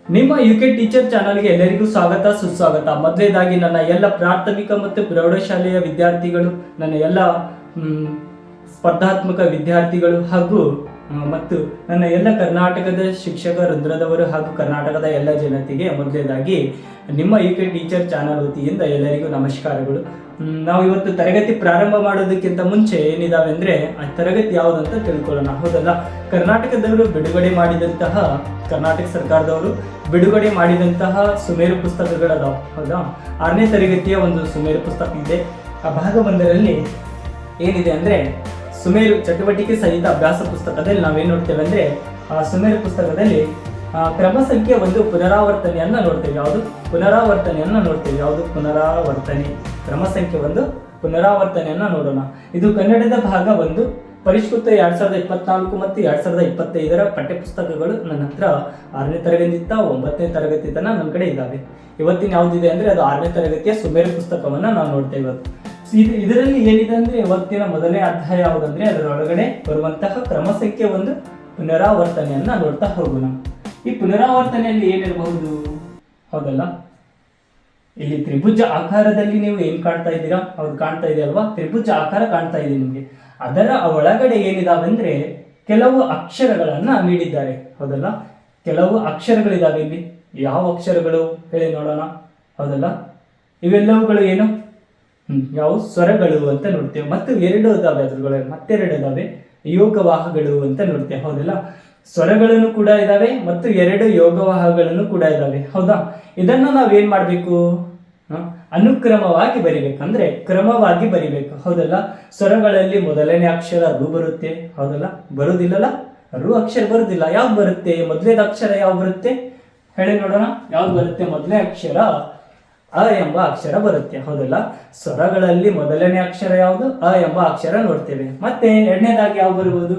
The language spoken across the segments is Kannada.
ನಿಮ್ಮ ಯುಕೆ ಟೀಚರ್ ಚಾನಲ್ಗೆ ಎಲ್ಲರಿಗೂ ಸ್ವಾಗತ ಸುಸ್ವಾಗತ. ಮೊದಲನೇದಾಗಿ ನನ್ನ ಎಲ್ಲ ಪ್ರಾಥಮಿಕ ಮತ್ತು ಪ್ರೌಢಶಾಲೆಯ ವಿದ್ಯಾರ್ಥಿಗಳು, ನನ್ನ ಎಲ್ಲ ಸ್ಪರ್ಧಾತ್ಮಕ ವಿದ್ಯಾರ್ಥಿಗಳು ಹಾಗೂ ಮತ್ತು ನನ್ನ ಎಲ್ಲ ಕರ್ನಾಟಕದ ಶಿಕ್ಷಕ ವೃಂದದವರು ಹಾಗೂ ಕರ್ನಾಟಕದ ಎಲ್ಲ ಜನತೆಗೆ ಮೊದಲನೇದಾಗಿ ನಿಮ್ಮ ಯುಕೆ ಟೀಚರ್ ಚಾನಲ್ ವತಿಯಿಂದ ಎಲ್ಲರಿಗೂ ನಮಸ್ಕಾರಗಳು. ನಾವು ಇವತ್ತು ತರಗತಿ ಪ್ರಾರಂಭ ಮಾಡೋದಕ್ಕಿಂತ ಮುಂಚೆ ಏನಿದಾವೆ ಅಂದರೆ ಆ ತರಗತಿ ಯಾವುದಂತ ತಿಳ್ಕೊಳ್ಳೋಣ. ಹೌದಲ್ಲ, ಕರ್ನಾಟಕ ಸರ್ಕಾರದವರು ಬಿಡುಗಡೆ ಮಾಡಿದಂತಹ ಸುಮೇರು ಪುಸ್ತಕಗಳದಾವ. ಹೌದಾ, 6ನೇ ತರಗತಿಯ ಒಂದು ಸುಮೇರು ಪುಸ್ತಕ ಇದೆ. ಆ ಭಾಗ 1ರಲ್ಲಿ ಏನಿದೆ ಅಂದರೆ ಸುಮೇರು ಚಟುವಟಿಕೆ ಸಹಿತ ಅಭ್ಯಾಸ ಪುಸ್ತಕದಲ್ಲಿ ನಾವೇನು ನೋಡ್ತೇವೆ ಅಂದರೆ ಆ ಸುಮೇರು ಪುಸ್ತಕದಲ್ಲಿ ಕ್ರಮ ಸಂಖ್ಯೆ 1 ಪುನರಾವರ್ತನೆಯನ್ನ ನೋಡ್ತೇವೆ. ಯಾವುದು ಪುನರಾವರ್ತನೆ. ಕ್ರಮ ಸಂಖ್ಯೆ 1 ಪುನರಾವರ್ತನೆಯನ್ನ ನೋಡೋಣ. ಇದು ಕನ್ನಡದ ಭಾಗ 1 ಪರಿಷ್ಕೃತ 2024 ಮತ್ತು 2025 ಪಠ್ಯಪುಸ್ತಕಗಳು ನನ್ನ ಹತ್ರ 6ನೇ ತರಗತಿಯಿಂದ 9ನೇ ತರಗತಿ ತನಕ ನನ್ನ ಕಡೆ ಇದ್ದಾವೆ. ಇವತ್ತಿನ ಯಾವುದಿದೆ ಅಂದರೆ ಅದು 6ನೇ ತರಗತಿಯ ಸುಮೇರು ಪುಸ್ತಕವನ್ನು ನಾವು ನೋಡ್ತೇವೆ ಇವತ್ತು. ಇದರಲ್ಲಿ ಏನಿದೆ ಅಂದರೆ ಇವತ್ತಿನ ಮೊದಲನೇ ಅಧ್ಯಾಯ ಯಾವುದಂದ್ರೆ ಅದರೊಳಗಡೆ ಬರುವಂತಹ ಕ್ರಮ ಸಂಖ್ಯೆ 1 ಪುನರಾವರ್ತನೆಯನ್ನ ನೋಡ್ತಾ ಹೋಗೋಣ. ಈ ಪುನರಾವರ್ತನೆಯಲ್ಲಿ ಏನಿರಬಹುದು? ಹೌದಲ್ಲ, ಇಲ್ಲಿ ತ್ರಿಭುಜ ಆಕಾರದಲ್ಲಿ ನೀವು ಏನ್ ಕಾಣ್ತಾ ಇದ್ದೀರಾ? ಅವ್ರು ಕಾಣ್ತಾ ಇದೆ ಅಲ್ವಾ? ತ್ರಿಭುಜ ಆಕಾರ ಕಾಣ್ತಾ ಇದೆ ನಿಮಗೆ. ಅದರ ಒಳಗಡೆ ಏನಿದಾವೆ ಅಂದ್ರೆ ಕೆಲವು ಅಕ್ಷರಗಳನ್ನ ನೀಡಿದ್ದಾರೆ. ಹೌದಲ್ಲ, ಕೆಲವು ಅಕ್ಷರಗಳಿದಾವೆ. ಇಲ್ಲಿ ಯಾವ ಅಕ್ಷರಗಳು ಹೇಳಿ ನೋಡೋಣ. ಹೌದಲ್ಲ, ಇವೆಲ್ಲವುಗಳು ಏನು? ಯಾವ ಸ್ವರಗಳು ಅಂತ ನೋಡ್ತೇವೆ. ಮತ್ತು 2 ಇದಾವೆ, ಅದ್ರೊಳಗೆ ಮತ್ತೆರಡು ಇದಾವೆ, ಯೋಗವಾಹಗಳು ಅಂತ ನೋಡ್ತೇವೆ. ಹೌದಲ್ಲ, ಸ್ವರಗಳನ್ನು ಕೂಡ ಇದಾವೆ ಮತ್ತು 2 ಯೋಗವಾಹಗಳನ್ನು ಕೂಡ ಇದಾವೆ. ಹೌದಾ, ಇದನ್ನ ನಾವೇನ್ ಮಾಡ್ಬೇಕು? ಅನುಕ್ರಮವಾಗಿ ಬರಿಬೇಕು, ಅಂದ್ರೆ ಕ್ರಮವಾಗಿ ಬರಿಬೇಕು. ಹೌದಲ್ಲ, ಸ್ವರಗಳಲ್ಲಿ ಮೊದಲನೇ ಅಕ್ಷರ ರು ಬರುತ್ತೆ. ಹೌದಲ್ಲ, ಬರುದಿಲ್ಲಲ್ಲ, ರು ಅಕ್ಷರ ಬರುದಿಲ್ಲ. ಯಾವ್ದು ಬರುತ್ತೆ? ಮೊದಲನೇ ಅಕ್ಷರ ಯಾವ್ದು ಬರುತ್ತೆ ಹೇಳಿ ನೋಡೋಣ. ಯಾವ್ದು ಬರುತ್ತೆ? ಮೊದಲನೇ ಅಕ್ಷರ ಅ ಎಂಬ ಅಕ್ಷರ ಬರುತ್ತೆ. ಹೌದಲ್ಲ, ಸ್ವರಗಳಲ್ಲಿ ಮೊದಲನೇ ಅಕ್ಷರ ಯಾವುದು? ಅ ಎಂಬ ಅಕ್ಷರ ನೋಡ್ತೇವೆ. ಮತ್ತೆ ಎರಡನೇದಾಗಿ ಯಾವ ಬರಬಹುದು?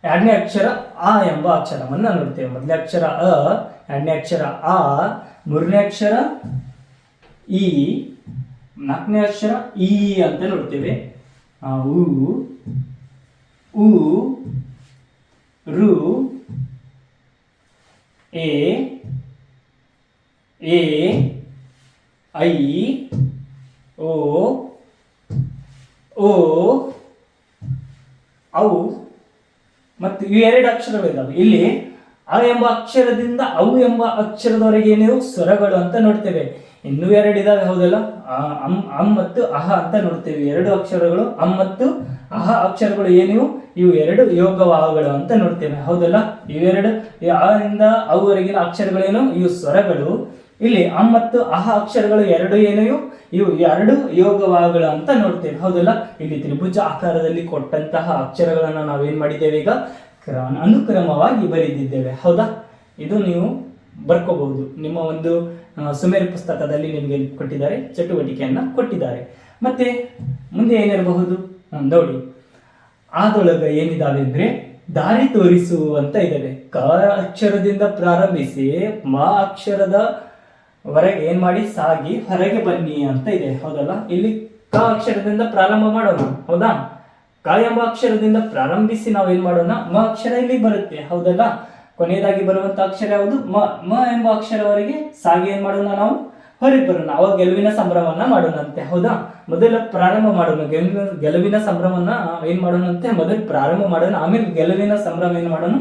ಎರಡನೇ ಅಕ್ಷರ ಆ ಎಂಬ ಅಕ್ಷರವನ್ನ ನೋಡ್ತೇವೆ. ಮೊದಲನೇ ಅಕ್ಷರ ಅ, ಎರಡನೇ ಅಕ್ಷರ ಆ, ಮೂರನೇ ಅಕ್ಷರ ಈ, 4ನೇ ಅಕ್ಷರ ಈ ಅಂತ ನೋಡ್ತೇವೆ. ಉ, ಉ, ರು, ಎ, ಐ, ಓ, ಔ ಮತ್ತು ಈ 2 ಅಕ್ಷರಗಳಿದ್ದಾವೆ. ಇಲ್ಲಿ ಅ ಎಂಬ ಅಕ್ಷರದಿಂದ ಔ ಎಂಬ ಅಕ್ಷರದವರೆಗೆ ಏನಿವೆ ಸ್ವರಗಳು ಅಂತ ನೋಡ್ತೇವೆ. ಇನ್ನೂ 2 ಇದಾವೆ. ಹೌದಲ್ಲ, ಅಂ ಮತ್ತು ಅಹ ಅಂತ ನೋಡ್ತೇವೆ. 2 ಅಕ್ಷರಗಳು ಅಂ ಮತ್ತು ಅಹ ಅಕ್ಷರಗಳು ಏನಿವು? ಇವು 2 ಯೋಗವಾಹಗಳು ಅಂತ ನೋಡ್ತೇವೆ. ಹೌದಲ್ಲ, ಇವೆರಡು ಆ ಇಂದ ಅವರೆಗಿನ ಅಕ್ಷರಗಳೇನು? ಇವು ಸ್ವರಗಳು. ಇಲ್ಲಿ ಅಂ ಮತ್ತು ಅಹ ಅಕ್ಷರಗಳು 2 ಏನಿವು? ಇವು 2 ಯೋಗವಾಹಗಳು ಅಂತ ನೋಡ್ತೇವೆ. ಹೌದಲ್ಲ, ಇಲ್ಲಿ ತ್ರಿಭುಜ ಆಕಾರದಲ್ಲಿ ಕೊಟ್ಟಂತಹ ಅಕ್ಷರಗಳನ್ನ ನಾವೇನ್ ಮಾಡಿದ್ದೇವೆ? ಈಗ ಅನುಕ್ರಮವಾಗಿ ಬರೆದಿದ್ದೇವೆ. ಹೌದಾ, ಇದು ನೀವು ಬರ್ಕೋಬಹುದು. ನಿಮ್ಮ ಒಂದು ಸುಮೇರು ಪುಸ್ತಕದಲ್ಲಿ ನಿಮಗೆ ಕೊಟ್ಟಿದ್ದಾರೆ, ಚಟುವಟಿಕೆಯನ್ನ ಕೊಟ್ಟಿದ್ದಾರೆ. ಮತ್ತೆ ಮುಂದೆ ಏನಿರಬಹುದು ನೋಡಿ. ಅದರೊಳಗೆ ಏನಿದಾವೆ ಅಂದ್ರೆ ದಾರಿ ತೋರಿಸು ಅಂತ ಇದ್ದಾವೆ. ಕ ಅಕ್ಷರದಿಂದ ಪ್ರಾರಂಭಿಸಿ ಮ ಅಕ್ಷರದ ಹೊರಗೆ ಏನ್ ಮಾಡಿ ಸಾಗಿ ಹೊರಗೆ ಬನ್ನಿ ಅಂತ ಇದೆ. ಹೌದಲ್ಲ, ಇಲ್ಲಿ ಕ ಅಕ್ಷರದಿಂದ ಪ್ರಾರಂಭ ಮಾಡೋಣ. ಹೌದಾ, ಕ ಎಂಬ ಅಕ್ಷರದಿಂದ ಪ್ರಾರಂಭಿಸಿ ನಾವೇನ್ ಮಾಡೋಣ? ಮ ಅಕ್ಷರ ಇಲ್ಲಿ ಬರುತ್ತೆ. ಹೌದಲ್ಲ, ಕೊನೆಯದಾಗಿ ಬರುವಂತ ಅಕ್ಷರ ಯಾವುದು? ಮ ಎಂಬ ಅಕ್ಷರವರೆಗೆ ಸಾಗಿ ಏನ್ ಮಾಡೋಣ? ನಾವು ಹೊರಗೆ ಬರೋಣ. ಅವಾಗ ಗೆಲುವಿನ ಸಂಭ್ರಮವನ್ನ ಮಾಡೋಣಂತೆ. ಹೌದಾ, ಮೊದಲು ಪ್ರಾರಂಭ ಮಾಡೋಣ. ಗೆಲುವಿನ ಸಂಭ್ರಮವನ್ನ ಏನ್ ಮಾಡೋಣಂತೆ? ಮೊದಲು ಪ್ರಾರಂಭ ಮಾಡೋಣ, ಆಮೇಲೆ ಗೆಲುವಿನ ಸಂಭ್ರಮ ಏನ್ ಮಾಡೋಣ?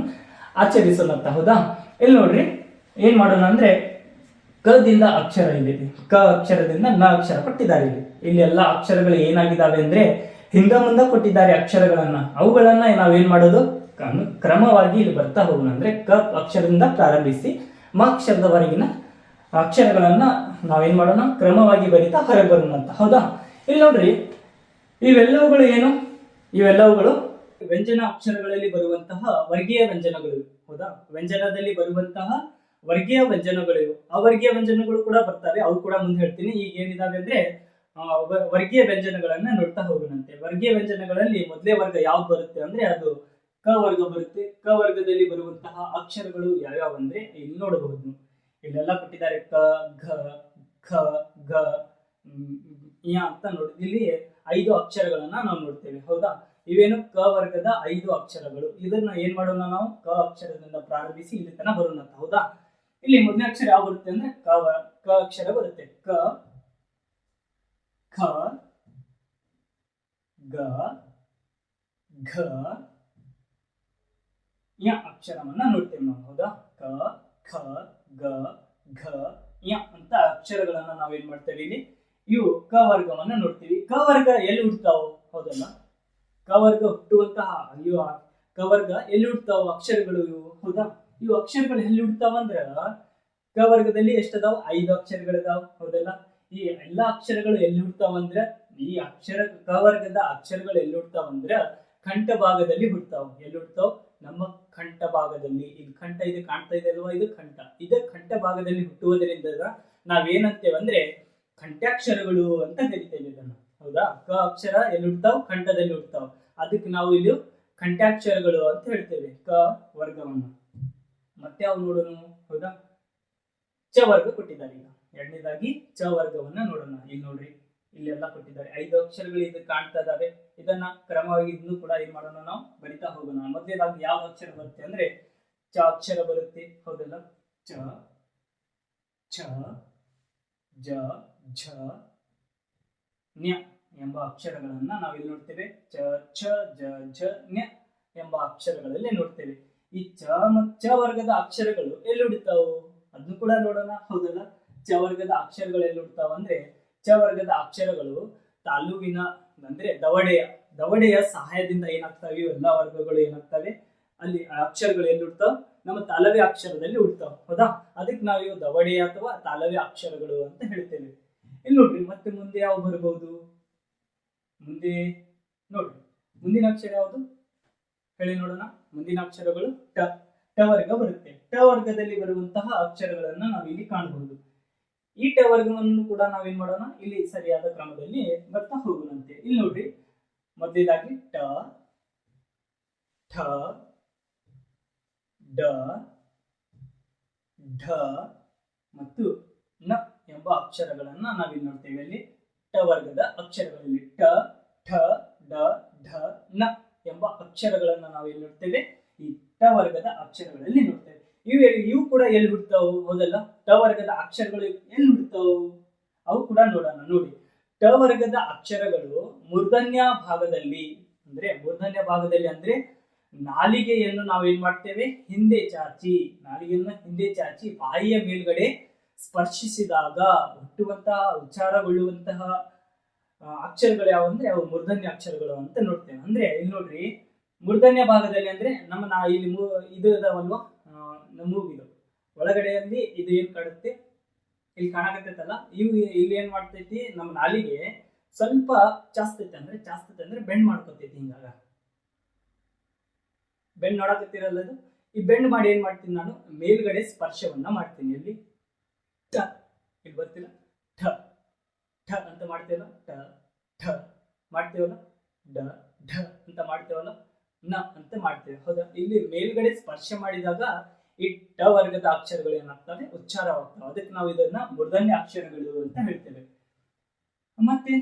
ಆಚರಿಸೋಣಂತ. ಹೌದಾ, ಇಲ್ಲಿ ನೋಡ್ರಿ ಏನ್ ಮಾಡೋಣ ಅಂದ್ರೆ ಕದಿಂದ ಅಕ್ಷರ ಇದೆ. ಕ ಅಕ್ಷರದಿಂದ ನ ಅಕ್ಷರ ಕೊಟ್ಟಿದ್ದಾರೆ. ಇಲ್ಲಿ ಎಲ್ಲ ಅಕ್ಷರಗಳು ಏನಾಗಿದ್ದಾವೆ ಅಂದ್ರೆ ಹಿಂದ ಮುಂದೆ ಕೊಟ್ಟಿದ್ದಾರೆ ಅಕ್ಷರಗಳನ್ನ. ಅವುಗಳನ್ನ ನಾವೇನ್ ಮಾಡೋದು? ಕ್ರಮವಾಗಿ ಇಲ್ಲಿ ಬರ್ತಾ ಹೋಗೋಣ. ಅಂದ್ರೆ ಕ ಅಕ್ಷರದಿಂದ ಪ್ರಾರಂಭಿಸಿ ಮ ಅಕ್ಷರದವರೆಗಿನ ಅಕ್ಷರಗಳನ್ನ ನಾವೇನ್ ಮಾಡೋಣ? ಕ್ರಮವಾಗಿ ಬರಿತಾ ಹೊರಗೆ ಬರೋಣ ಅಂತ. ಹೌದಾ, ಇಲ್ಲಿ ನೋಡ್ರಿ ಇವೆಲ್ಲವುಗಳು ಏನು? ಇವೆಲ್ಲವುಗಳು ವ್ಯಂಜನ ಅಕ್ಷರಗಳಲ್ಲಿ ಬರುವಂತಹ ವರ್ಗೀಯ ವ್ಯಂಜನಗಳು. ಹೌದಾ, ವ್ಯಂಜನದಲ್ಲಿ ಬರುವಂತಹ ವರ್ಗೀಯ ವ್ಯಂಜನಗಳು. ಅವರ್ಗೀಯ ವ್ಯಂಜನಗಳು ಕೂಡ ಬರ್ತವೆ, ಅವು ಕೂಡ ಮುಂದೆ ಹೇಳ್ತೀನಿ. ಈಗ ಏನಿದಾವೆ ಅಂದ್ರೆ ವರ್ಗೀಯ ವ್ಯಂಜನಗಳನ್ನ ನೋಡ್ತಾ ಹೋಗೋಣಂತೆ. ವರ್ಗೀಯ ವ್ಯಂಜನಗಳಲ್ಲಿ ಮೊದಲೇ ವರ್ಗ ಯಾವ್ದು ಬರುತ್ತೆ ಅಂದ್ರೆ ಅದು ಕ ವರ್ಗ ಬರುತ್ತೆ. ಕ ವರ್ಗದಲ್ಲಿ ಬರುವಂತಹ ಅಕ್ಷರಗಳು ಯಾವ್ಯಾವ ಅಂದ್ರೆ ಇಲ್ಲಿ ನೋಡಬಹುದು. ಇಲ್ಲೆಲ್ಲ ಕೊಟ್ಟಿದ್ದಾರೆ ಕ, ಘ, ಖ, ಗ, ಯ ಅಂತ ನೋಡಿ. ಇಲ್ಲಿ 5 ಅಕ್ಷರಗಳನ್ನ ನಾವು ನೋಡ್ತೇವೆ. ಹೌದಾ, ಇವೇನು ಕ ವರ್ಗದ 5 ಅಕ್ಷರಗಳು. ಇದನ್ನ ಏನ್ ಮಾಡೋಣ ನಾವು ಕ ಅಕ್ಷರದಿಂದ ಪ್ರಾರಂಭಿಸಿ ಇಲ್ಲಿ ತನಕ ಬರೋಣ ಅಂತ. ಹೌದಾ? ಇಲ್ಲಿ ಮೊದಲನೇ ಅಕ್ಷರ ಯಾವ ಬರುತ್ತೆ ಅಂದ್ರೆ ಕ ಅಕ್ಷರ ಬರುತ್ತೆ. ಕ, ಖ, ಗ, ಘ, ಯ ಅಕ್ಷರವನ್ನ ನೋಡ್ತೇವೆ ನಾವು. ಹೌದಾ? ಕ, ಖ, ಗ, ಘ, ಯ ಅಂತ ಅಕ್ಷರಗಳನ್ನ ನಾವೇನ್ ಮಾಡ್ತೇವೆ ಇಲ್ಲಿ, ಇವು ಕ ವರ್ಗವನ್ನ ನೋಡ್ತೀವಿ. ಕ ವರ್ಗ ಎಲ್ಲಿ ಹುಟ್ಟುತ್ತಾವು? ಹೌದಲ್ಲ? ಕ ವರ್ಗ ಹುಟ್ಟುವಂತಹ ಇವು ಕ ವರ್ಗ ಎಲ್ಲಿ ಹುಟ್ಟುತ್ತಾವು ಅಕ್ಷರಗಳು ಇವು. ಹೌದಾ? ಇವು ಅಕ್ಷರಗಳು ಎಲ್ಲಿ ಹುಟ್ಟುತ್ತಾವ ಅಂದ್ರ ಕ ವರ್ಗದಲ್ಲಿ ಎಷ್ಟದಾವ? 5 ಅಕ್ಷರಗಳಿದಾವ. ಹೌದಲ್ಲ? ಈ ಎಲ್ಲಾ ಅಕ್ಷರಗಳು ಎಲ್ಲಿ ಹುಟ್ಟುತ್ತಾವ ಅಂದ್ರ ಈ ಅಕ್ಷರ ಕ ವರ್ಗದ ಅಕ್ಷರಗಳು ಎಲ್ಲಿ ಹುಟ್ಟುತ್ತಾವ ಅಂದ್ರ ಕಂಠ ಭಾಗದಲ್ಲಿ ಹುಟ್ಟುತ್ತಾವ. ಎಲ್ಲಿ ಹುಟ್ಟುತ್ತಾವ? ನಮ್ಮ ಕಂಠ ಭಾಗದಲ್ಲಿ. ಇದು ಕಂಠ ಇದು ಕಾಣ್ತಾ ಇದೆ ಅಲ್ವಾ? ಇದು ಕಂಠ. ಇದು ಕಂಠ ಭಾಗದಲ್ಲಿ ಹುಟ್ಟುವುದರಿಂದ ನಾವೇನಂತೇವೆ ಅಂದ್ರೆ ಕಂಠಾಕ್ಷರಗಳು ಅಂತ ಕರಿತೇವೆ ಇದನ್ನ. ಹೌದಾ? ಕ ಅಕ್ಷರ ಎಲ್ಲಿ ಹುಟ್ಟುತ್ತಾವ? ಕಂಠದಲ್ಲಿ ಹುಟ್ಟುತ್ತಾವ. ಅದಕ್ಕೆ ನಾವು ಇಲ್ಲಿ ಕಂಠಾಕ್ಷರಗಳು ಅಂತ ಹೇಳ್ತೇವೆ ಕ ವರ್ಗವನ್ನ. ಮತ್ತೆ ಅವು ನೋಡೋಣ. ಹೌದಾ? ಚ ವರ್ಗ ಕೊಟ್ಟಿದ್ದಾರೆ. ಈಗ ಎರಡನೇದಾಗಿ ಚ ವರ್ಗವನ್ನ ನೋಡೋಣ. ಇಲ್ಲಿ ನೋಡ್ರಿ, ಇಲ್ಲೆಲ್ಲ ಕೊಟ್ಟಿದ್ದಾರೆ 5 ಅಕ್ಷರಗಳು ಇದು ಕಾಣ್ತಾ ಇದಾವೆ. ಇದನ್ನ ಕ್ರಮವಾಗಿ ಇದನ್ನು ಕೂಡ ಏನ್ ಮಾಡೋಣ ನಾವು ಬರಿತಾ ಹೋಗೋಣ. ಮೊದಲನೇದಾಗಿ ಯಾವ ಅಕ್ಷರ ಬರುತ್ತೆ ಅಂದ್ರೆ ಚ ಅಕ್ಷರ ಬರುತ್ತೆ. ಹೌದಲ್ಲ? ಚ, ಛ, ಜ, ಝ, ನ್ಯ ಎಂಬ ಅಕ್ಷರಗಳನ್ನ ನಾವಿಲ್ಲಿ ನೋಡ್ತೇವೆ. ಚ, ಛ, ಜ, ಝ, ನ್ಯ ಎಂಬ ಅಕ್ಷರಗಳಲ್ಲಿ ನೋಡ್ತೇವೆ. ಈ ಚ ವರ್ಗದ ಅಕ್ಷರಗಳು ಎಲ್ಲಿ ಹುಡುಕ್ತಾವು ಅದನ್ನು ಕೂಡ ನೋಡೋಣ. ಹೌದಲ್ಲ? ಚ ವರ್ಗದ ಅಕ್ಷರಗಳು ಎಲ್ಲಿ ಹುಡ್ತಾವ ಅಂದ್ರೆ ಚ ವರ್ಗದ ಅಕ್ಷರಗಳು ತಾಲೂಕಿನ ಅಂದ್ರೆ ದವಡೆಯ ಸಹಾಯದಿಂದ ಏನಾಗ್ತವೆ? ಎಲ್ಲಾ ವರ್ಗಗಳು ಏನಾಗ್ತವೆ ಅಲ್ಲಿ ಅಕ್ಷರಗಳು ಎಲ್ಲಿ ಹುಡ್ತಾವ? ನಮ್ಮ ತಾಲವ್ಯ ಅಕ್ಷರದಲ್ಲಿ ಹುಡ್ತಾವ. ಹೌದಾ? ಅದಕ್ಕೆ ನಾವು ಇವು ದವಡೆಯ ಅಥವಾ ತಾಲವ್ಯ ಅಕ್ಷರಗಳು ಅಂತ ಹೇಳ್ತೇವೆ. ಇಲ್ಲಿ ನೋಡ್ರಿ, ಮತ್ತೆ ಮುಂದೆ ಯಾವ ಬರಬಹುದು? ಮುಂದೆ ನೋಡ್ರಿ, ಮುಂದಿನ ಅಕ್ಷರ ಯಾವುದು ಹೇಳಿ ನೋಡೋಣ. ಮುಂದಿನ ಅಕ್ಷರಗಳು ಟ ವರ್ಗ ಬರುತ್ತೆ. ಟ ವರ್ಗದಲ್ಲಿ ಬರುವಂತಹ ಅಕ್ಷರಗಳನ್ನ ನಾವಿಲ್ಲಿ ಕಾಣಬಹುದು. ಈ ಟ ವರ್ಗವನ್ನು ಕೂಡ ನಾವೇನ್ ಮಾಡೋಣ, ಇಲ್ಲಿ ಸರಿಯಾದ ಕ್ರಮದಲ್ಲಿ ಬರ್ತಾ ಹೋಗೋಣಂತೆ. ಇಲ್ಲಿ ನೋಡ್ರಿ, ಮೊದಲೇದಾಗಿ ಟ, ಠ, ಡ, ಢ ಮತ್ತು ನ ಎಂಬ ಅಕ್ಷರಗಳನ್ನ ನಾವಿಲ್ಲಿ ನೋಡ್ತೇವೆ. ಅಲ್ಲಿ ಟ ವರ್ಗದ ಅಕ್ಷರಗಳಲ್ಲಿ ಟ, ಠ, ಡ, ಢ, ನ ಎಂಬ ಅಕ್ಷರಗಳನ್ನ ನಾವೆಲ್ಲಿ ನೋಡ್ತೇವೆ? ಈ ಟ ವರ್ಗದ ಅಕ್ಷರಗಳಲ್ಲಿ ನೋಡ್ತೇವೆ. ಇವು ಕೂಡ ಎಲ್ಲಿ ಹುಡ್ತಾವು? ಹೌದಲ್ಲ? ಟ ವರ್ಗದ ಅಕ್ಷರಗಳು ಎಲ್ಲಿ ಹುಡ್ತಾವು ಅವು ಕೂಡ ನೋಡೋಣ. ನೋಡಿ, ಟ ವರ್ಗದ ಅಕ್ಷರಗಳು ಮೂರ್ಧನ್ಯ ಭಾಗದಲ್ಲಿ ಅಂದ್ರೆ ನಾಲಿಗೆಯನ್ನು ನಾವೇನ್ ಮಾಡ್ತೇವೆ? ನಾಲಿಗೆಯನ್ನು ಹಿಂದೆ ಚಾಚಿ ಬಾಯಿಯ ಮೇಲ್ಗಡೆ ಸ್ಪರ್ಶಿಸಿದಾಗ ಹುಟ್ಟುವಂತಹ ಉಚ್ಚಾರಗೊಳ್ಳುವಂತಹ ಅಕ್ಷರಗಳು ಯಾವ ಅಂದ್ರೆ ಅವು ಮೂರ್ಧನ್ಯ ಅಕ್ಷರಗಳು ಅಂತ ನೋಡ್ತೇವೆ. ಅಂದ್ರೆ ಇಲ್ಲಿ ನೋಡ್ರಿ, ಮೂರ್ಧನ್ಯ ಭಾಗದಲ್ಲಿ ಅಂದ್ರೆ ಇಲ್ಲಿ ಇದು ಇದಾವಲ್ವಾ, ಮೂಗಿದು ಒಳಗಡೆಯಲ್ಲಿ ಇದು ಏನ್ ಕಾಣುತ್ತೆ ಇಲ್ಲಿ ಕಾಣಕತ್ತೈತಲ್ಲ, ಇಲ್ಲಿ ಏನ್ ಮಾಡ್ತೈತಿ? ನಮ್ಮ ನಾಲಿಗೆ ಸ್ವಲ್ಪ ಜಾಸ್ತಿ ಅಂದ್ರೆ ಬೆಂಡ್ ಮಾಡ್ಕೊತೈತಿ. ಹಿಂಗಾಗ ಬೆಂಡ್ ನೋಡಕತ್ತೀರಲ್ಲ, ಅದು ಈ ಬೆಂಡ್ ಮಾಡಿ ಏನ್ ಮಾಡ್ತೀನಿ ನಾನು? ಮೇಲ್ಗಡೆ ಸ್ಪರ್ಶವನ್ನ ಮಾಡ್ತೀನಿ. ಇಲ್ಲಿ ಇಲ್ಲಿ ಬರ್ತಿಲ್ಲ, ಠ ಠ ಅಂತ ಮಾಡ್ತೇವಲ್ಲ, ಠ ಠ ಮಾಡ್ತೇವಲ್ಲ, ಡ ಢ ಅಂತ ಮಾಡ್ತೇವಲ್ಲ, ನ ಅಂತ ಮಾಡ್ತೇವೆ. ಹೌದಾ? ಇಲ್ಲಿ ಮೇಲ್ಗಡೆ ಸ್ಪರ್ಶ ಮಾಡಿದಾಗ ಈ ಟ ವರ್ಗದ ಅಕ್ಷರಗಳು ಏನಾಗ್ತವೆ? ಉಚ್ಚಾರವಾಗ್ತವೆ. ಅದಕ್ಕೆ ನಾವು ಇದನ್ನ ಮೂರ್ಧನ್ಯ ಅಕ್ಷರಗಳು ಅಂತ ಹೇಳ್ತೇವೆ. ಮತ್ತೆ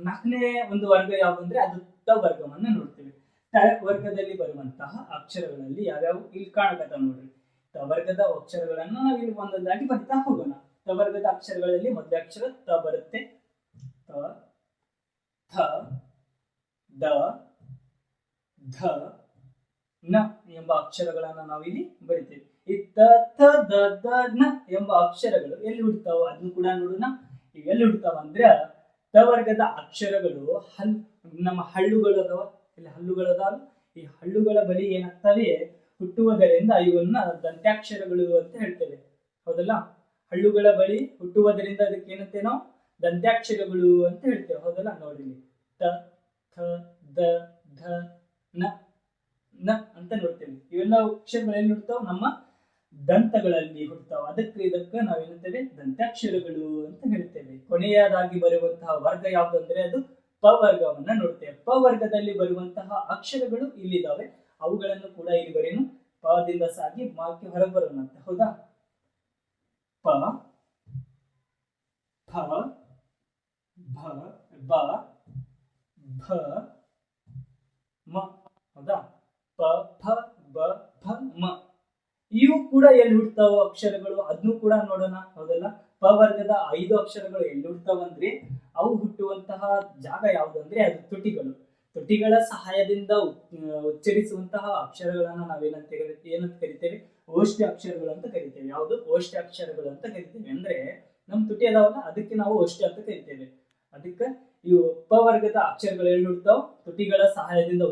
ನಾಲ್ಕನೇ ಒಂದು ವರ್ಗ ಯಾವ್ದಂದ್ರೆ ಅದು ಟ ವರ್ಗವನ್ನ ನೋಡ್ತೇವೆ. ಟ ವರ್ಗದಲ್ಲಿ ಬರುವಂತಹ ಅಕ್ಷರಗಳಲ್ಲಿ ಯಾವ್ಯಾವು ಇಲ್ಲಿ ಕಾಣಕತ್ತ ನೋಡ್ರಿ. ಟ ವರ್ಗದ ಅಕ್ಷರಗಳನ್ನ ನಾವು ಇಲ್ಲಿ ಒಂದೊಂದಾಗಿ ಬರಿತಾ ಹೋಗೋಣ. ಟ ವರ್ಗದ ಅಕ್ಷರಗಳಲ್ಲಿ ಮೊದಲ ಅಕ್ಷರ ತ ಬರುತ್ತೆ. ತ, ಥ, ದ, ಧ, ನ ಎಂಬ ಅಕ್ಷರಗಳನ್ನ ನಾವಿಲ್ಲಿ ಬರಿತೇವೆ. ಈ ತ, ಥ, ದ, ದ, ನ ಎಂಬ ಅಕ್ಷರಗಳು ಎಲ್ಲಿ ಹುಡ್ತಾವ ಅದನ್ನು ಕೂಡ ನೋಡೋಣ. ಎಲ್ಲಿ ಹುಡ್ತಾವ ಅಂದ್ರೆ ತ ವರ್ಗದ ಅಕ್ಷರಗಳು ನಮ್ಮ ಹಳ್ಳುಗಳು ಅದಾವ, ಇಲ್ಲಿ ಹಲ್ಲುಗಳದಾವ. ಈ ಹಳ್ಳುಗಳ ಬಳಿ ಏನಾಗ್ತವೆ? ಹುಟ್ಟುವುದರಿಂದ ಇವನ್ನ ದಂತ್ಯಾಕ್ಷರಗಳು ಅಂತ ಹೇಳ್ತೇವೆ. ಹೌದಲ್ಲ? ಹಳ್ಳುಗಳ ಬಳಿ ಹುಟ್ಟುವುದರಿಂದ ಅದಕ್ಕೆ ಏನಂತೆ ನಾವು ದಂತ್ಯಾಕ್ಷರಗಳು ಅಂತ ಹೇಳ್ತೇವೆ. ಹೌದಲ್ಲ? ನೋಡಿ, ತ, ಥ, ದ, ಧ, ನ ನ ಅಂತ ನೋಡ್ತೇವೆ. ಇವೆಲ್ಲ ಅಕ್ಷರಗಳು ಎಲ್ಲಿ ಹುಡ್ತಾವ? ನಮ್ಮ ದಂತಗಳಲ್ಲಿ ಹುಡ್ತಾವ. ಇದಕ್ಕೆ ನಾವೇನುತ್ತೇವೆ? ದಂತ್ಯಾಕ್ಷರಗಳು ಅಂತ ಹೇಳ್ತೇವೆ. ಕೊನೆಯದಾಗಿ ಬರುವಂತಹ ವರ್ಗ ಯಾವ್ದಂದ್ರೆ ಅದು ಪ ವರ್ಗವನ್ನ ನೋಡ್ತೇವೆ. ಪ ವರ್ಗದಲ್ಲಿ ಬರುವಂತಹ ಅಕ್ಷರಗಳು ಇಲ್ಲಿದ್ದಾವೆ. ಅವುಗಳನ್ನು ಕೂಡ ಇಲ್ಲಿ ಬರೇನು ಪದಿಂದ ಸಾಗಿ ಮಾಕ್ಕೆ ಹೊರಗೆ ಬರೋಣಂತ. ಹೌದಾ? ಪ, ಫ, ಭ, ಬ, ಭ, ತ, ಮ. ಹೌದಾ? ಪ ಫ ಬ ಫ ಮ. ಇವು ಕೂಡ ಎಲ್ಲಿ ಹುಡ್ತಾವ ಅಕ್ಷರಗಳು ಅದನ್ನು ಕೂಡ ನೋಡೋಣ. ಹೌದಲ್ಲ? ಪ ವರ್ಗದ 5 ಅಕ್ಷರಗಳು ಎಲ್ಲಿ ಹುಡ್ತಾವಂದ್ರೆ ಅವು ಹುಟ್ಟುವಂತಹ ಜಾಗ ಯಾವುದು ಅಂದ್ರೆ ಅದು ತುಟಿಗಳು. ತುಟಿಗಳ ಸಹಾಯದಿಂದ ಉಚ್ಚರಿಸುವಂತಹ ಅಕ್ಷರಗಳನ್ನ ಏನಂತ ಕರಿತೇವೆ? ಓಷ್ಠ್ಯ ಅಕ್ಷರಗಳು ಅಂತ ಕರಿತೇವೆ. ಯಾವುದು? ಓಷ್ಠ್ಯ ಅಕ್ಷರಗಳು ಅಂತ ಕರಿತೇವೆ. ಅಂದ್ರೆ ನಮ್ ತುಟಿ ಅದಾವಲ್ಲ, ಅದಕ್ಕೆ ನಾವು ಓಷ್ಠ್ಯ ಅಂತ ಕರಿತೇವೆ. ಅದಕ್ಕೆ ಇವು ಪ ವರ್ಗದ ಅಕ್ಷರಗಳು ಎಲ್ಲಿ ಹುಡ್ತಾವ? ತುಟಿಗಳ ಸಹಾಯದಿಂದ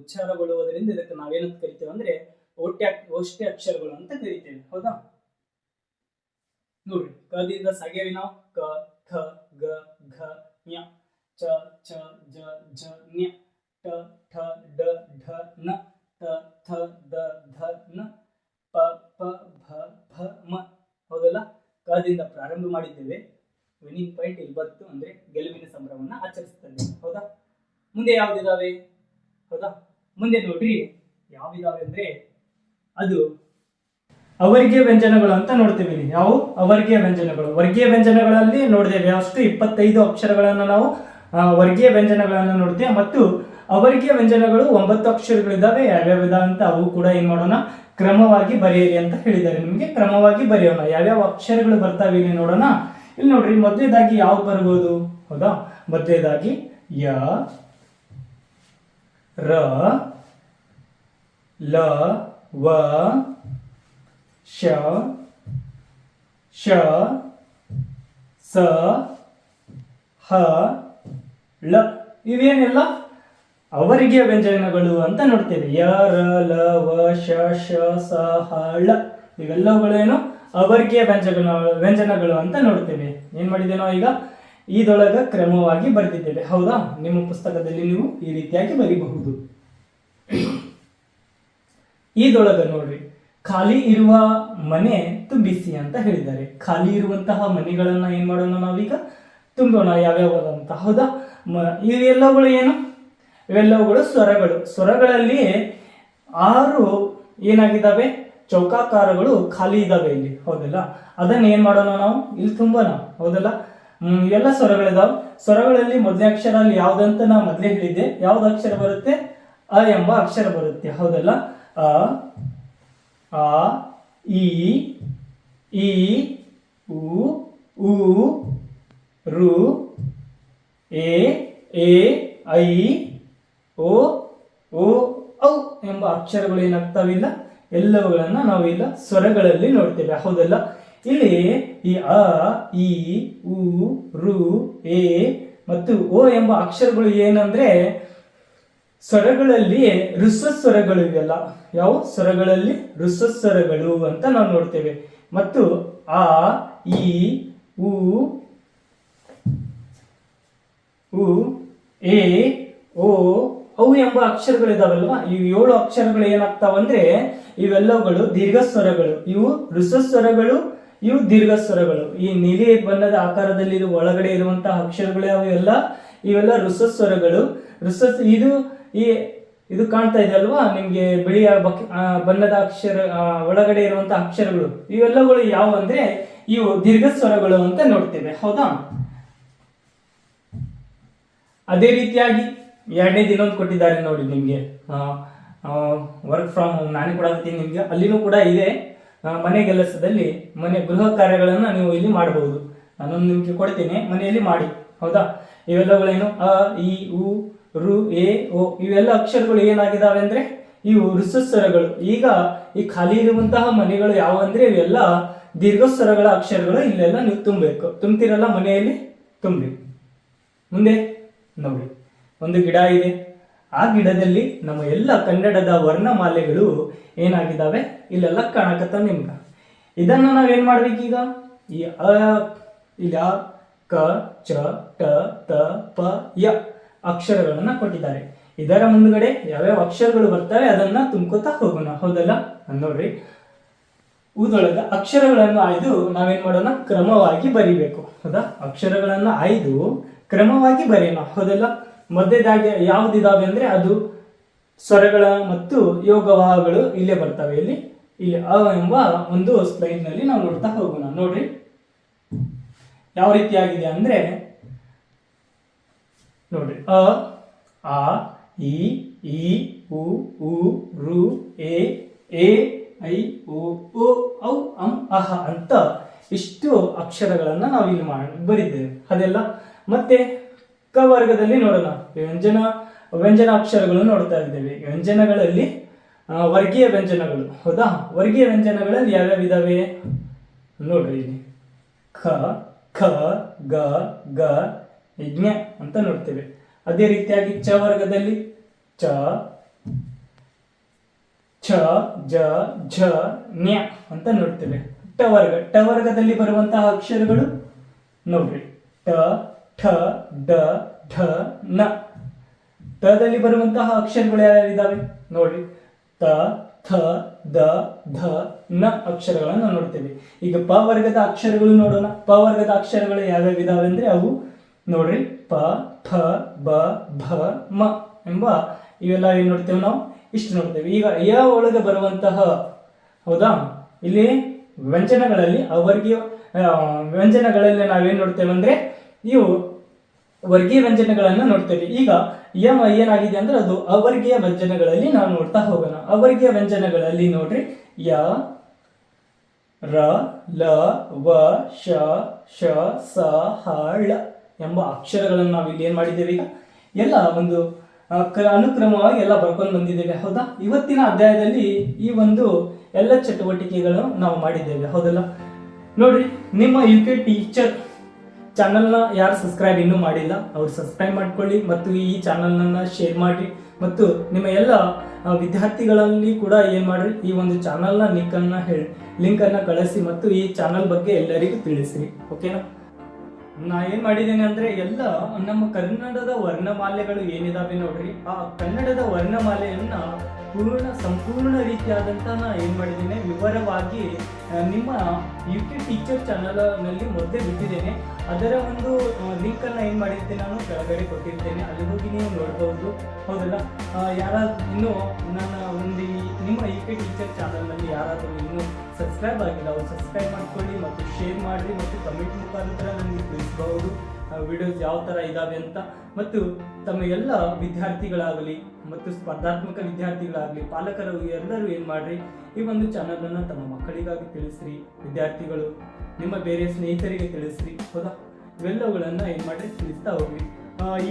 ಉಚ್ಚಾರಗೊಳ್ಳುವುದರಿಂದ ಇದಕ್ಕೆ ನಾವೇನಂತ ಕರಿತೇವೆ ಅಂದ್ರೆ ಓಷ್ಠ್ಯ ಅಕ್ಷರಗಳು ಅಂತ ಕರಿತೇವೆ. ಹೌದಾ? ನೋಡ್ರಿ, ಕದಿಂದ ಸಾಗೇವಿ ನಾವು. ಕ ಖ ಗ ಘ ಞ ಚ ಛ ಜ ಝ ಞ ಟ ಠ ಡ ಢ ನ ತ ಥ ದ ಧ ನ ಪ ಪ ಭ ಭ ಮ. ಹೌದಲ್ಲ? ಕದಿಂದ ಪ್ರಾರಂಭ ಮಾಡಿದ್ದೇವೆ. ವಿನ್ನಿಂಗ್ ಪಾಯಿಂಟ್ ಇಲ್ಲಿ ಬಂತು ಅಂದ್ರೆ ಗೆಲುವಿನ ಸಂಭ್ರಮವನ್ನ ಆಚರಿಸ್ತೇವೆ. ಹೌದಾ? ಮುಂದೆ ಯಾವ್ದಿದಾವೆ? ಹೌದಾ? ಮುಂದೆ ನೋಡ್ರಿ ಯಾವಿದಾವೆ ಅಂದ್ರೆ ಅದು ಅವರ್ಗೀಯ ವ್ಯಂಜನಗಳು ಅಂತ ನೋಡ್ತೀವಿ. ಯಾವ ಅವರ್ಗೀಯ ವ್ಯಂಜನಗಳು? ವರ್ಗೀಯ ವ್ಯಂಜನಗಳಲ್ಲಿ ನೋಡಿದ್ದೇವೆ ಅಷ್ಟು 25 ಅಕ್ಷರಗಳನ್ನ ನಾವು ವರ್ಗೀಯ ವ್ಯಂಜನಗಳನ್ನ ನೋಡ್ತೇವೆ. ಮತ್ತು ಅವರ್ಗೀಯ ವ್ಯಂಜನಗಳು 9 ಅಕ್ಷರಗಳಿದ್ದಾವೆ. ಯಾವ್ಯಾವ ಅಂತ ಅವು ಕೂಡ ಏನ್ ಮಾಡೋಣ, ಕ್ರಮವಾಗಿ ಬರೆಯಿರಿ ಅಂತ ಹೇಳಿದ್ದಾರೆ ನಿಮಗೆ. ಕ್ರಮವಾಗಿ ಬರೆಯೋಣ. ಯಾವ್ಯಾವ ಅಕ್ಷರಗಳು ಬರ್ತಾವೆ ಇಲ್ಲಿ ನೋಡೋಣ. ಇಲ್ಲಿ ನೋಡ್ರಿ, ಮೊದಲೇದಾಗಿ ಯಾವ್ದು ಬರ್ಬೋದು? ಹೌದಾ? ಮೊದಲೇದಾಗಿ ಯ, ರ, ಲ, ವ, ಶ, ಶ, ಸ, ಹ, ಳ. ಇವೇನೆಲ್ಲ ಅವರ್ಗೀಯ ವ್ಯಂಜನಗಳು ಅಂತ ನೋಡ್ತೇವೆ. ಯ, ರ, ಲ, ವ, ಶ, ಶ, ಸ, ಹ, ಳ. ಇವೆಲ್ಲಗಳೇನು ಅವರ್ಗೀಯ ವ್ಯಂಜನಗಳು ಅಂತ ನೋಡ್ತೇವೆ. ಏನ್ ಮಾಡಿದ್ದೇವೆ ನಾವು ಈಗ? ಇದೊಳಗ ಕ್ರಮವಾಗಿ ಬರೆದಿದ್ದೇವೆ. ಹೌದಾ? ನಿಮ್ಮ ಪುಸ್ತಕದಲ್ಲಿ ನೀವು ಈ ರೀತಿಯಾಗಿ ಬರೀಬಹುದು. ಇದೊಳಗ ನೋಡ್ರಿ, ಖಾಲಿ ಇರುವ ಮನೆ ತುಂಬಿಸಿ ಅಂತ ಹೇಳಿದ್ದಾರೆ. ಖಾಲಿ ಇರುವಂತಹ ಮನೆಗಳನ್ನ ಏನ್ ಮಾಡೋಣ ನಾವೀಗ? ತುಂಬೋಣ. ಯಾವ್ಯಾವಂತ? ಹೌದಾ? ಇವೆಲ್ಲವುಗಳು ಏನು? ಇವೆಲ್ಲವುಗಳು ಸ್ವರಗಳು. ಸ್ವರಗಳಲ್ಲಿ 6 ಏನಾಗಿದ್ದಾವೆ? ಚೌಕಾಕಾರಗಳು ಖಾಲಿ ಇದ್ದಾವೆ ಇಲ್ಲಿ. ಹೌದಲ್ಲ? ಅದನ್ನ ಏನ್ ಮಾಡೋಣ ನಾವು? ಇಲ್ಲಿ ತುಂಬೋಣ. ಹೌದಲ್ಲ? ಇವೆಲ್ಲ ಸ್ವರಗಳಿದಾವೆ. ಸ್ವರಗಳಲ್ಲಿ ಮೊದಲನೇ ಅಕ್ಷರ ಅಲ್ಲಿ ಯಾವ್ದಂತ ನಾ ಮೊದಲೇ ಹೇಳಿದ್ದೆ. ಯಾವ್ದು ಅಕ್ಷರ ಬರುತ್ತೆ? ಅ ಎಂಬ ಅಕ್ಷರ ಬರುತ್ತೆ. ಹೌದಲ್ಲ? ಅ, ಆ, ಇ, ಈ, ಉ, ಊ, ರು, ಎ, ಐ, ಓ, ಔ ಎಂಬ ಅಕ್ಷರಗಳು ಏನಾಗ್ತಾವಿಲ್ಲ, ಎಲ್ಲವುಗಳನ್ನ ನಾವು ಇಲ್ಲ ಸ್ವರಗಳಲ್ಲಿ ನೋಡ್ತೇವೆ. ಹೌದಲ್ಲ? ಇಲ್ಲಿ ಈ ಅ, ಈ, ಉ, ರು, ಎ ಮತ್ತು ಓ ಎಂಬ ಅಕ್ಷರಗಳು ಏನಂದ್ರೆ ಸ್ವರಗಳಲ್ಲಿ ಹ್ರಸ್ವ ಸ್ವರಗಳು. ಇವೆಲ್ಲ ಯಾವ ಸ್ವರಗಳಲ್ಲಿ? ಹ್ರಸ್ವ ಸ್ವರಗಳು ಅಂತ ನಾವು ನೋಡ್ತೇವೆ. ಮತ್ತು ಆ, ಈ, ಉ, ಎ, ಓ, ಅವು ಎಂಬ ಅಕ್ಷರಗಳಿದಾವಲ್ವಾ, ಈ 7 ಅಕ್ಷರಗಳು ಏನಾಗ್ತಾವಂದ್ರೆ ಇವೆಲ್ಲವುಗಳು ದೀರ್ಘ ಸ್ವರಗಳು. ಇವು ಹ್ರಸ್ವ ಸ್ವರಗಳು, ಇವು ದೀರ್ಘ ಸ್ವರಗಳು. ಈ ನೀಲಿ ಬಣ್ಣದ ಆಕಾರದಲ್ಲಿ ಒಳಗಡೆ ಇರುವಂತಹ ಅಕ್ಷರಗಳು ಇವೆಲ್ಲ ಹ್ರಸ್ವ ಸ್ವರಗಳು. ಇದು ಕಾಣ್ತಾ ಇದೆ ಅಲ್ವಾ ನಿಮ್ಗೆ, ಬಿಳಿಯ ಬಣ್ಣದ ಅಕ್ಷರ ಒಳಗಡೆ ಇರುವಂತಹ ಅಕ್ಷರಗಳು. ಇವೆಲ್ಲಗಳು ಯಾವ ಅಂದ್ರೆ ಇವು ದೀರ್ಘ ಸ್ವರಗಳು ಅಂತ ನೋಡ್ತೇವೆ. ಹೌದಾ? ಅದೇ ರೀತಿಯಾಗಿ 2ನೇ ದಿನ ಕೊಟ್ಟಿದ್ದಾರೆ ನೋಡಿ ನಿಮ್ಗೆ, ವರ್ಕ್ ಫ್ರಮ್ ಹೋಮ್ ನಾನೇ ಕೊಡಾಕತ್ತೀನಿ ನಿಮ್ಗೆ. ಅಲ್ಲಿನೂ ಕೂಡ ಇದೆ. ಮನೆ ಕೆಲಸದಲ್ಲಿ ಮನೆ ಗೃಹ ಕಾರ್ಯಗಳನ್ನ ನೀವು ಇಲ್ಲಿ ಮಾಡಬಹುದು. ನಾನು ನಿಮ್ಗೆ ಕೊಡ್ತೇನೆ, ಮನೆಯಲ್ಲಿ ಮಾಡಿ. ಹೌದಾ? ಇವೆಲ್ಲಗಳೇನು? ಅ, ಈ, ಉ, ರು, ಎ, ಓ ಇವೆಲ್ಲ ಅಕ್ಷರಗಳು ಏನಾಗಿದ್ದಾವೆ ಅಂದ್ರೆ ಇವು ಹ್ರಸ್ವ ಸ್ವರಗಳು. ಈಗ ಈ ಖಾಲಿ ಇರುವಂತಹ ಮನೆಗಳು ಯಾವ ಅಂದ್ರೆ ಇವೆಲ್ಲ ದೀರ್ಘ ಸ್ವರಗಳ ಅಕ್ಷರಗಳು. ಇಲ್ಲೆಲ್ಲ ನೀವು ತುಂಬಬೇಕು. ತುಂಬ್ತಿರಲ್ಲ ಮನೆಯಲ್ಲಿ, ತುಂಬಿ. ಮುಂದೆ ನೋಡಿ, ಒಂದು ಗಿಡ ಇದೆ. ಆ ಗಿಡದಲ್ಲಿ ನಮ್ಮ ಎಲ್ಲ ಕನ್ನಡದ ವರ್ಣಮಾಲೆಗಳು ಏನಾಗಿದ್ದಾವೆ ಇಲ್ಲೆಲ್ಲ ಕಾಣಕತ್ತ ನಿಮ್ಗ. ಇದನ್ನ ನಾವೇನ್ ಮಾಡ್ಬೇಕೀಗ? ಈ ಅ, ಇಲ್ಲ, ಕ, ಚ, ಟ, ತ, ಪ, ಯ ಅಕ್ಷರಗಳನ್ನ ಕೊಟ್ಟಿದ್ದಾರೆ. ಇದರ ಮುಂದ್ಗಡೆ ಯಾವ್ಯಾವ ಅಕ್ಷರಗಳು ಬರ್ತವೆ ಅದನ್ನ ತುಂಬ್ಕೋತಾ ಹೋಗೋಣ. ಹೌದಲ್ಲ? ನೋಡ್ರಿ, ಊದೊಳಗ ಅಕ್ಷರಗಳನ್ನು ಆಯ್ದು ನಾವೇನ್ ಮಾಡೋಣ? ಕ್ರಮವಾಗಿ ಬರಿಬೇಕು. ಹೌದಾ? ಅಕ್ಷರಗಳನ್ನ ಆಯ್ದು ಕ್ರಮವಾಗಿ ಬರೆಯೋಣ. ಹೌದಲ್ಲ? ಮಧ್ಯದಾಗಿ ಯಾವ್ದಿದಾವೆ ಅಂದ್ರೆ ಅದು ಸ್ವರಗಳ ಮತ್ತು ಯೋಗವಾಹಗಳು ಇಲ್ಲೇ ಬರ್ತವೆ. ಇಲ್ಲಿ ಅ ಎಂಬ ಒಂದು ಸ್ಲೈಡ್ ನಲ್ಲಿ ನಾವು ನೋಡ್ತಾ ಹೋಗೋಣ. ನೋಡ್ರಿ ಯಾವ ರೀತಿಯಾಗಿದೆ ಅಂದ್ರೆ, ನೋಡ್ರಿ, ಅ, ಆ, ಇ, ಇ ಉ ಉ ರು ಎ ಎ ಐ ಓ ಓ ಔ ಅಂ ಅಹ ಅಂತ ಇಷ್ಟು ಅಕ್ಷರಗಳನ್ನು ನಾವು ಇಲ್ಲಿ ಬರಿದ್ದೇವೆ ಅದೆಲ್ಲ. ಮತ್ತೆ ಕ ವರ್ಗದಲ್ಲಿ ನೋಡೋಣ, ವ್ಯಂಜನ ಅಕ್ಷರಗಳು ನೋಡ್ತಾ ಇದ್ದೇವೆ. ವ್ಯಂಜನಗಳಲ್ಲಿ ವರ್ಗೀಯ ವ್ಯಂಜನಗಳು, ಹೌದಾ? ವರ್ಗೀಯ ವ್ಯಂಜನಗಳಲ್ಲಿ ಯಾವ್ಯಾವ ಇದಾವೆ ನೋಡ್ರಿ ಇಲ್ಲಿ. ಖ ಖ ಗ ಗ ಜ್ಞ ಅಂತ ನೋಡ್ತೇವೆ. ಅದೇ ರೀತಿಯಾಗಿ ಚ ವರ್ಗದಲ್ಲಿ ಚ ಛ ಜ ಝ ನ್ಯ ಅಂತ ನೋಡ್ತೇವೆ. ಟ ವರ್ಗದಲ್ಲಿ ಬರುವಂತಹ ಅಕ್ಷರಗಳು ನೋಡ್ರಿ ಟ ಠ ಡ ಢ ನ. ಟದಲ್ಲಿ ಬರುವಂತಹ ಅಕ್ಷರಗಳು ಯಾವ್ಯಾವಿದಾವೆ ನೋಡ್ರಿ ತ ಥ ದ ಧ ನ ಅಕ್ಷರಗಳನ್ನು ನೋಡ್ತೇವೆ. ಈಗ ಪ ವರ್ಗದ ಅಕ್ಷರಗಳು ನೋಡೋಣ. ಪ ವರ್ಗದ ಅಕ್ಷರಗಳು ಯಾವ್ಯಾವ ಇದಾವೆ ಅಂದ್ರೆ ಅವು ನೋಡ್ರಿ ಪ ಫ ಬ ಭ ಮ ಎಂಬ ಇವೆಲ್ಲ ಏನ್ ನೋಡ್ತೇವೆ ನಾವು, ಇಷ್ಟು ನೋಡ್ತೇವೆ. ಈಗ ಯ ಒಳಗೆ ಬರುವಂತಹ, ಹೌದಾ, ಇಲ್ಲಿ ವ್ಯಂಜನಗಳಲ್ಲಿ ಅವರ್ಗೀಯ ವ್ಯಂಜನಗಳಲ್ಲಿ ನಾವೇನ್ ನೋಡ್ತೇವೆ ಅಂದ್ರೆ ಇವು ವರ್ಗೀಯ ವ್ಯಂಜನಗಳನ್ನ ನೋಡ್ತೇವೆ. ಈಗ ಯಮ ಏನಾಗಿದೆ ಅಂದ್ರೆ ಅದು ಅವರ್ಗೀಯ ವ್ಯಂಜನಗಳಲ್ಲಿ ನಾವು ನೋಡ್ತಾ ಹೋಗೋಣ. ಅವರ್ಗೀಯ ವ್ಯಂಜನಗಳಲ್ಲಿ ನೋಡ್ರಿ ಯ ರ ಲ ವ ಶ ಶ ಸ ಹ ಳ ಎಂಬ ಅಕ್ಷರಗಳನ್ನು ನಾವು ಇಲ್ಲಿ ಏನ್ ಮಾಡಿದ್ದೇವೆ, ಈಗ ಎಲ್ಲ ಒಂದು ಅನುಕ್ರಮವಾಗಿ ಎಲ್ಲ ಬರ್ಕೊಂಡು ಬಂದಿದ್ದೇವೆ, ಹೌದಾ? ಇವತ್ತಿನ ಅಧ್ಯಾಯದಲ್ಲಿ ಈ ಒಂದು ಎಲ್ಲ ಚಟುವಟಿಕೆಗಳು ನಾವು ಮಾಡಿದ್ದೇವೆ, ಹೌದಲ್ಲ? ನೋಡ್ರಿ, ನಿಮ್ಮ UK ಟೀಚರ್ ಚಾನಲ್ನ ಯಾರು ಸಬ್ಸ್ಕ್ರೈಬ್ ಇನ್ನೂ ಮಾಡಿಲ್ಲ ಅವ್ರು ಸಬ್ಸ್ಕ್ರೈಬ್ ಮಾಡ್ಕೊಳ್ಳಿ ಮತ್ತು ಈ ಚಾನಲ್ನ ಶೇರ್ ಮಾಡಿ ಮತ್ತು ನಿಮ್ಮ ಎಲ್ಲ ವಿದ್ಯಾರ್ಥಿಗಳಲ್ಲಿ ಕೂಡ ಏನು ಮಾಡ್ರಿ, ಈ ಒಂದು ಚಾನಲ್ನ ಲಿಂಕನ್ನು ಕಳಿಸಿ ಮತ್ತು ಈ ಚಾನಲ್ ಬಗ್ಗೆ ಎಲ್ಲರಿಗೂ ತಿಳಿಸ್ರಿ, ಓಕೆನಾ? ನಾ ಏನ್ ಮಾಡಿದ್ದೇನೆ ಅಂದ್ರೆ ಎಲ್ಲ ನಮ್ಮ ಕನ್ನಡದ ವರ್ಣಮಾಲೆಗಳು ಏನಿದಾವೆ ನೋಡ್ರಿ, ಆ ಕನ್ನಡದ ವರ್ಣಮಾಲೆಯನ್ನ ಸಂಪೂರ್ಣ ರೀತಿಯಾದಂತ ನಾ ಏನ್ ಮಾಡಿದ್ದೇನೆ, ವಿವರವಾಗಿ ನಿಮ್ಮ UK ಟೀಚರ್ ಚಾನಲ್ ನಲ್ಲಿ ಮೊದಲೇ ಬಿಟ್ಟಿದ್ದೇನೆ. ಅದರ ಒಂದು ಲಿಂಕ್ ಅನ್ನ ಏನ್ ಮಾಡಿರ್ತೇನೆ ನಾನು ಕೆಳಗಡೆ ಕೊಟ್ಟಿರ್ತೇನೆ, ಅಲ್ಲಿ ಹೋಗಿ ನೀವು ನೋಡಬಹುದು, ಹೌದಲ್ಲ? ಯಾರಾದ್ರೂ ಇನ್ನು ನನ್ನ ಒಂದು ನಿಮ್ಮ UK ಟೀಚರ್ ಚಾನಲ್ ನಲ್ಲಿ ಯಾರಾದರೂ ಇನ್ನು ಸಬ್ಸ್ಕ್ರೈಬ್ ಆಗಿಲ್ಲ ಅವ್ರು ಸಬ್ಸ್ಕ್ರೈಬ್ ಮಾಡ್ಕೊಳ್ಳಿ ಮತ್ತು ಶೇರ್ ಮಾಡಿ ಮತ್ತು ಕಮೆಂಟ್ ಮುಖಾಂತರ ನನಗೆ ತಿಳಿಸಬಹುದು ವಿಡಿಯೋಸ್ ಯಾವ ಥರ ಇದ್ದಾವೆ ಅಂತ. ಮತ್ತು ತಮ್ಮ ಎಲ್ಲ ವಿದ್ಯಾರ್ಥಿಗಳಾಗಲಿ ಮತ್ತು ಸ್ಪರ್ಧಾತ್ಮಕ ವಿದ್ಯಾರ್ಥಿಗಳಾಗಲಿ ಪಾಲಕರು ಎಲ್ಲರೂ ಏನು ಮಾಡ್ರಿ, ಈ ಒಂದು ಚಾನಲನ್ನು ತಮ್ಮ ಮಕ್ಕಳಿಗಾಗಿ ತಿಳಿಸ್ರಿ, ವಿದ್ಯಾರ್ಥಿಗಳು ನಿಮ್ಮ ಬೇರೆ ಸ್ನೇಹಿತರಿಗೆ ತಿಳಿಸ್ರಿ, ಹೌದಾ? ಇವೆಲ್ಲವುಗಳನ್ನು ಏನು ಮಾಡ್ರಿ, ತಿಳಿಸ್ತಾ ಹೋಗ್ರಿ.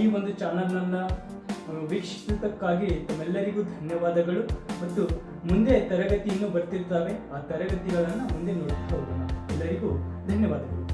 ಈ ಒಂದು ಚಾನಲನ್ನು ವೀಕ್ಷಿಸಿದ್ದಕ್ಕಾಗಿ ತಮ್ಮೆಲ್ಲರಿಗೂ ಧನ್ಯವಾದಗಳು. ಮತ್ತು ಮುಂದೆ ತರಗತಿ ಇನ್ನೂ ಬರ್ತಿರ್ತವೆ, ಆ ತರಗತಿಗಳನ್ನು ಮುಂದೆ ನೋಡ್ತಾ ಹೋಗೋಣ. ಎಲ್ಲರಿಗೂ ಧನ್ಯವಾದಗಳು.